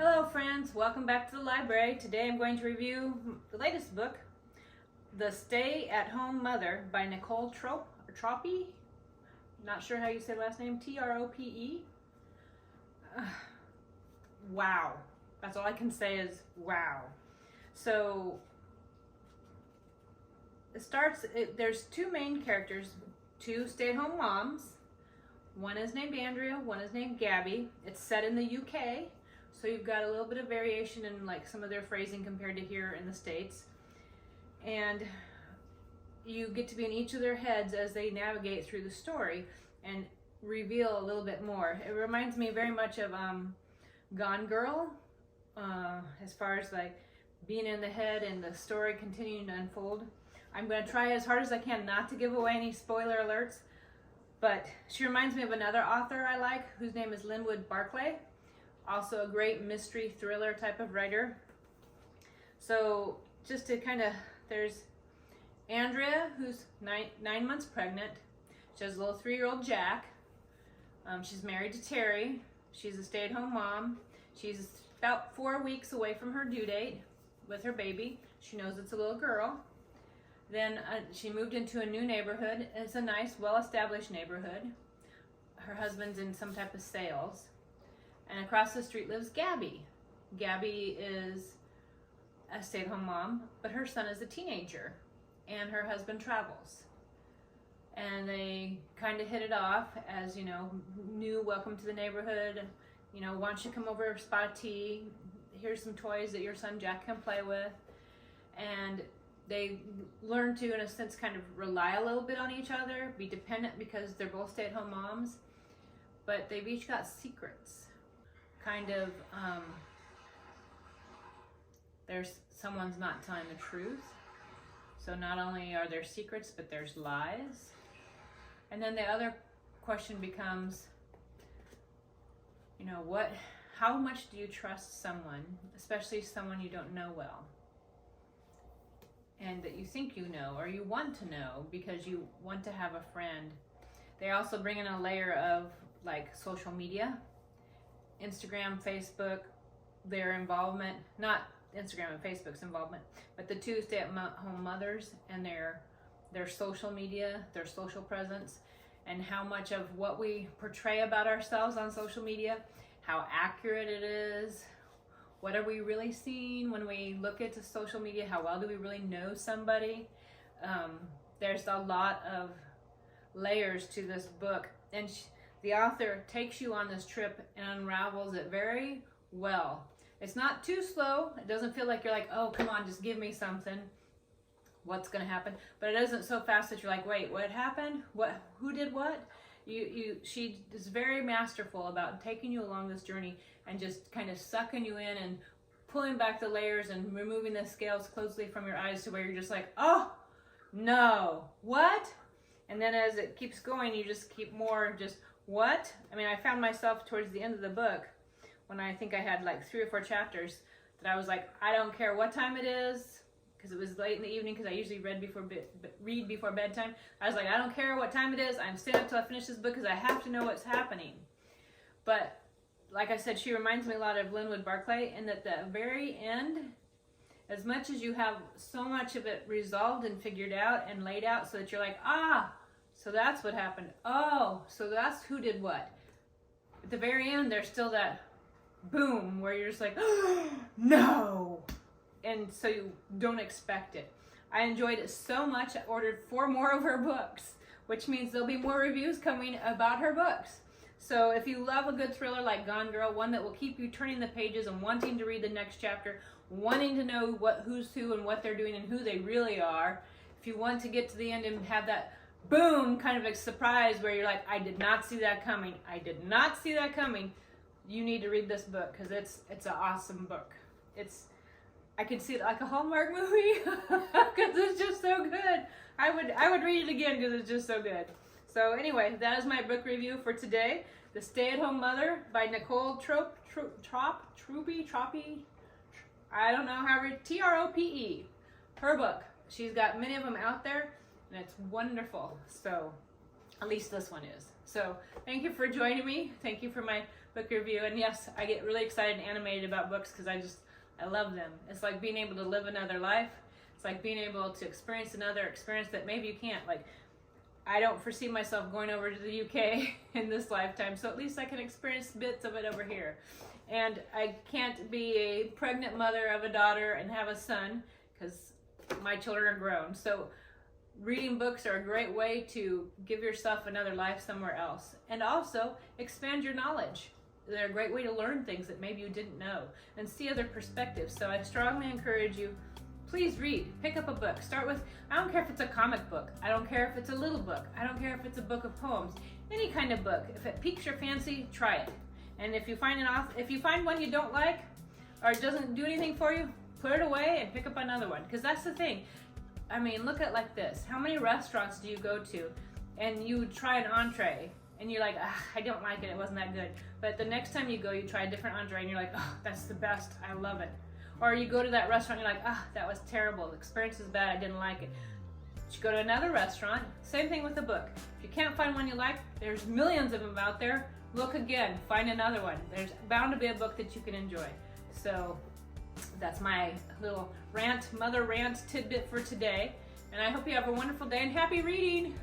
Hello friends, welcome back to the library. Today I'm going to review the latest book, The Stay-at-Home Mother by Nicole Trope, or Trope? Not sure how you say last name, T-R-O-P-E. Wow, that's all I can say is wow. So there's two main characters, two stay-at-home moms. One is named Andrea, one is named Gabby. It's set in the UK. So you've got a little bit of variation in like some of their phrasing compared to here in the States. And you get to be in each of their heads as they navigate through the story and reveal a little bit more. It reminds me very much of Gone Girl, as far as like being in the head and the story continuing to unfold. I'm going to try as hard as I can not to give away any spoiler alerts, but she reminds me of another author I like whose name is Linwood Barclay. Also a great mystery thriller type of writer. So just to there's Andrea, who's nine months pregnant. She has a little 3-year-old Jack. She's married to Terry. She's a stay-at-home mom. She's about 4 weeks away from her due date with her baby. She knows it's a little girl. Then she moved into a new neighborhood. It's a nice, well-established neighborhood. Her husband's in some type of sales. And across the street lives Gabby. Gabby is a stay-at-home mom, but her son is a teenager, and her husband travels. And they kind of hit it off as, you know, new welcome to the neighborhood. You know, why don't you come over, spot tea? Here's some toys that your son Jack can play with. And they learn to, in a sense, kind of rely a little bit on each other, be dependent because they're both stay-at-home moms, but they've each got secrets. There's someone's not telling the truth. So not only are there secrets, but there's lies. And then the other question becomes, you know, how much do you trust someone, especially someone you don't know well, and that you think you know, or you want to know because you want to have a friend. They also bring in a layer of like social media, Instagram, Facebook, their involvement, not Instagram and Facebook's involvement, but the two stay-at-home mothers and their social media, their social presence, and how much of what we portray about ourselves on social media, how accurate it is, what are we really seeing when we look at the social media, how well do we really know somebody. There's a lot of layers to this book, and the author takes you on this trip and unravels it very well. It's not too slow. It doesn't feel like you're like, oh, come on, just give me something. What's going to happen? But it isn't so fast that you're like, wait, what happened? Who did what? She is very masterful about taking you along this journey and just kind of sucking you in and pulling back the layers and removing the scales closely from your eyes to where you're just like, oh, no, what? And then as it keeps going, you just keep more just, what? I mean, I found myself towards the end of the book, when I think I had like 3 or 4 chapters, that I was like, I don't care what time it is, because it was late in the evening, because I usually read before bedtime. I was like, I don't care what time it is, I'm staying up till I finish this book because I have to know what's happening. But like I said, she reminds me a lot of Linwood Barclay, in that the very end, as much as you have so much of it resolved and figured out and laid out so that you're like, ah, so that's what happened. Oh, so that's who did what. At the very end, there's still that boom where you're just like, oh, no. And so you don't expect it. I enjoyed it so much, I ordered 4 more of her books, which means there'll be more reviews coming about her books. So if you love a good thriller like Gone Girl, one that will keep you turning the pages and wanting to read the next chapter, wanting to know who's who and what they're doing and who they really are, if you want to get to the end and have that boom kind of a surprise where you're like, I did not see that coming, I did not see that coming, you need to read this book, because it's an awesome book. I could see it like a Hallmark movie because it's just so good. I would read it again because it's just so good. So anyway, that is my book review for today. The Stay-at-Home Mother by Nicole Trope, I don't know how to, T-R-O-P-E. Her book. She's got many of them out there, and it's wonderful. So at least this one is. So thank you for joining me. Thank you for my book review. And yes, I get really excited and animated about books because I love them. It's like being able to live another life. It's like being able to experience another experience that maybe you can't. Like, I don't foresee myself going over to the UK in this lifetime, so at least I can experience bits of it over here. And I can't be a pregnant mother of a daughter and have a son because my children are grown. So reading books are a great way to give yourself another life somewhere else, and also expand your knowledge. They're a great way to learn things that maybe you didn't know and see other perspectives. So I strongly encourage you, please read. Pick up a book. Start with, I don't care if it's a comic book. I don't care if it's a little book. I don't care if it's a book of poems. Any kind of book. If it piques your fancy, try it. And if you find one you don't like or it doesn't do anything for you, put it away and pick up another one. Because that's the thing. I mean, look at it like this. How many restaurants do you go to and you try an entree and you're like, I don't like it, it wasn't that good. But the next time you go, you try a different entree and you're like, oh, that's the best, I love it. Or you go to that restaurant and you're like, that was terrible, the experience is bad, I didn't like it. You go to another restaurant, same thing with a book. If you can't find one you like, there's millions of them out there. Look again, find another one. There's bound to be a book that you can enjoy. So that's my little mother rant tidbit for today. And I hope you have a wonderful day and happy reading.